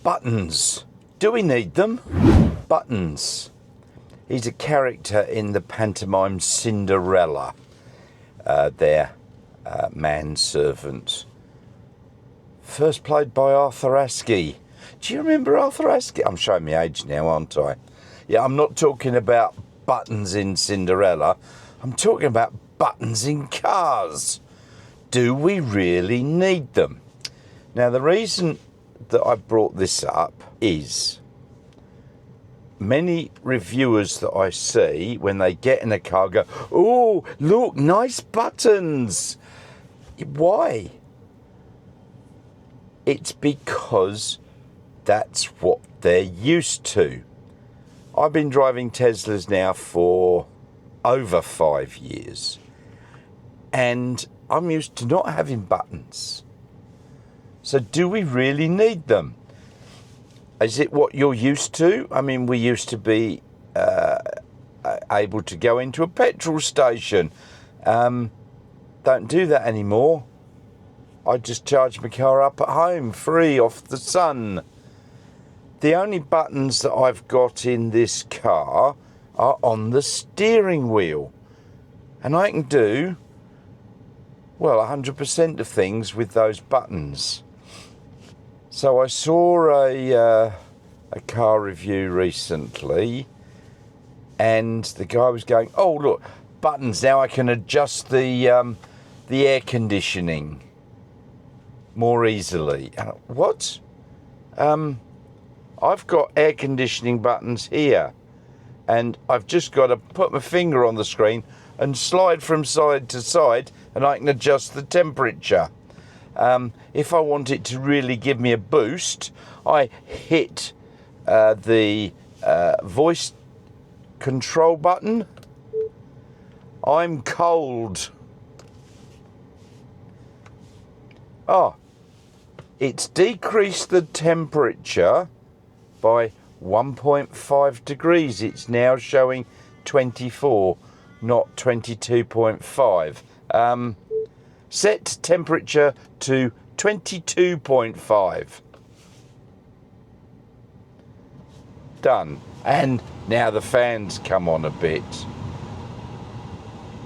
Buttons. Do we need them? Buttons. He's a character in the pantomime Cinderella. Their manservant. First played by Arthur Askey. Do you remember Arthur Askey? I'm showing my age now, aren't I? Yeah, I'm not talking about buttons in Cinderella. I'm talking about buttons in cars. Do we really need them? Now, the reason that I brought this up is many reviewers that I see, when they get in a car, go, "Oh, look, nice buttons." Why? It's because that's what they're used to. I've been driving Teslas now for over 5 years, and I'm used to not having buttons. So do we really need them? Is it what you're used to? I mean, we used to be able to go into a petrol station. Don't do that anymore. I just charge my car up at home, free off the sun. The only buttons that I've got in this car are on the steering wheel. And I can do, well, 100% of things with those buttons. So I saw a car review recently, and the guy was going, "Oh, look, buttons, now I can adjust the air conditioning more easily." What? I've got air conditioning buttons here, and I've just got to put my finger on the screen and slide from side to side, and I can adjust the temperature. If I want it to really give me a boost, I hit the voice control button. I'm cold. Oh, it's decreased the temperature by 1.5 degrees. It's now showing 24, not 22.5. Set temperature to 22.5. Done. And now the fans come on a bit.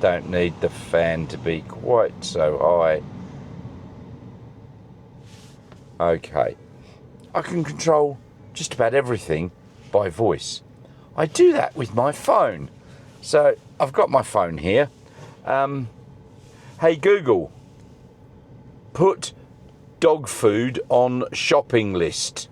Don't need the fan to be quite so high. Okay. I can control just about everything by voice. I do that with my phone. So I've got my phone here. Hey Google, put dog food on shopping list.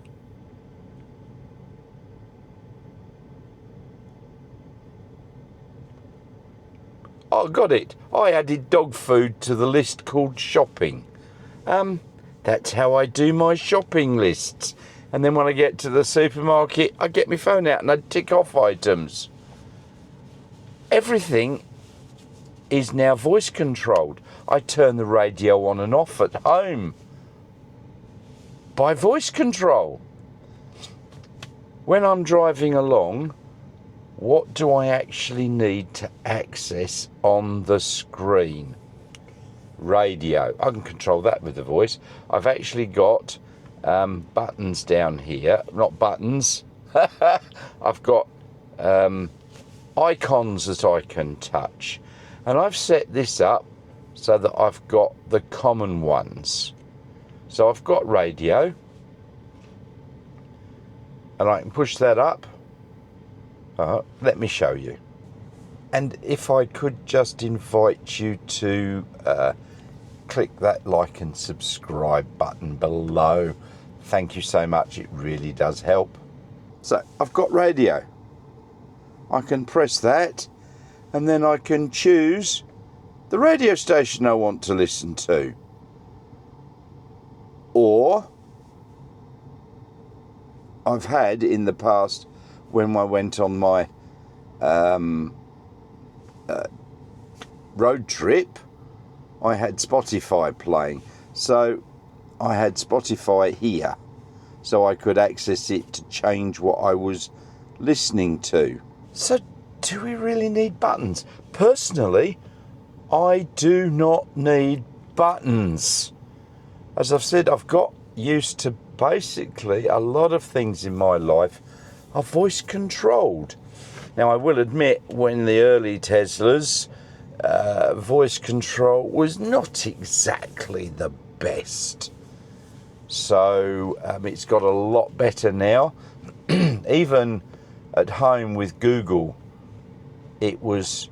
Oh, got it. I added dog food to the list called shopping. That's how I do my shopping lists. And then when I get to the supermarket, I get my phone out and I tick off items. Everything is now voice controlled. I turn the radio on and off at home by voice control. When I'm driving along, what do I actually need to access on the screen? Radio. I can control that with the voice. I've actually got buttons down here. Not buttons. I've got icons that I can touch. And I've set this up so that I've got the common ones. So I've got radio. And I can push that up. Let me show you. And if I could just invite you to click that like and subscribe button below. Thank you so much. It really does help. So I've got radio. I can press that, and then I can choose the radio station I want to listen to. Or I've had in the past, when I went on my road trip, I had Spotify playing. So I had Spotify here, so I could access it to change what I was listening to. So do we really need buttons? Personally, I do not need buttons. As I've said, I've got used to basically a lot of things in my life are voice controlled. Now, I will admit, when the early Teslas, voice control was not exactly the best. So it's got a lot better now. Even at home with Google, it was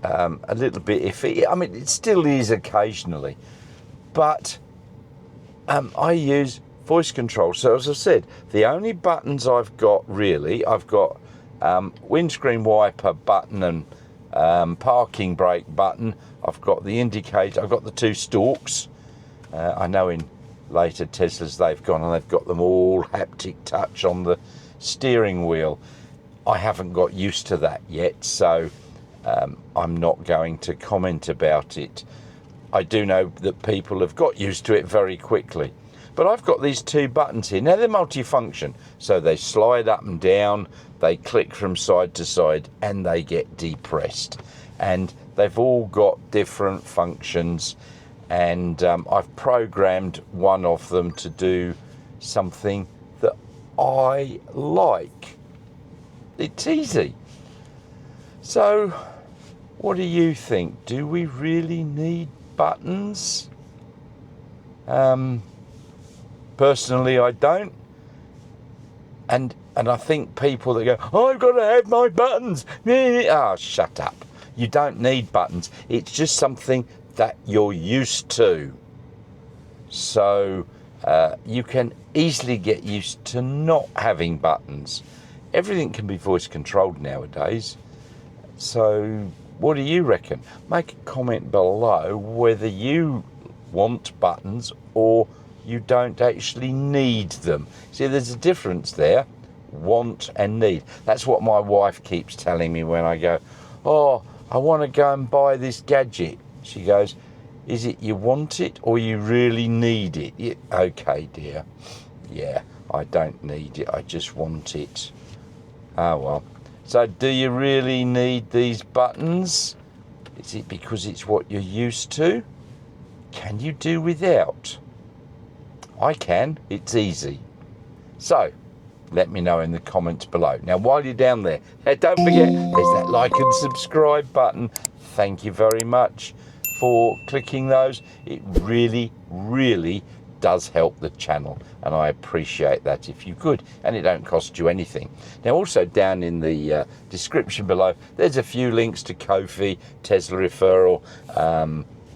a little bit iffy. I mean, it still is occasionally, but I use voice control. So as I said, the only buttons I've got really, I've got windscreen wiper button and parking brake button. I've got the indicator. I've got the two stalks. I know in later Teslas they've gone and they've got them all haptic touch on the steering wheel. I haven't got used to that yet, so I'm not going to comment about it. I do know that people have got used to it very quickly. But I've got these two buttons here. Now, they're multifunction, so they slide up and down, they click from side to side, and they get depressed. And they've all got different functions, and I've programmed one of them to do something that I like. It's easy. So, what do you think? Do we really need buttons? Personally, I don't. And I think people that go, oh, I've got to have my buttons. Oh, shut up. You don't need buttons. It's just something that you're used to. So you can easily get used to not having buttons. Everything can be voice controlled nowadays. So what do you reckon? Make a comment below whether you want buttons or you don't actually need them. See, there's a difference there, want and need. That's what my wife keeps telling me when I go, oh, I want to go and buy this gadget. She goes, is it you want it or you really need it? Okay, dear. Yeah, I don't need it. I just want it. Oh, well. So do you really need these buttons? Is it because it's what you're used to? Can you do without? I can. It's easy. So, let me know in the comments below. Now, while you're down there, don't forget, there's that like and subscribe button. Thank you very much for clicking those. It really, really does help the channel, and I appreciate that if you could, and it don't cost you anything. Now, also down in the description below, there's a few links to Ko-fi, Tesla referral,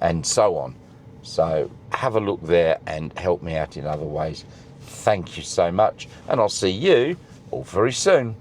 and so on. So have a look there and help me out in other ways. Thank you so much, and I'll see you all very soon.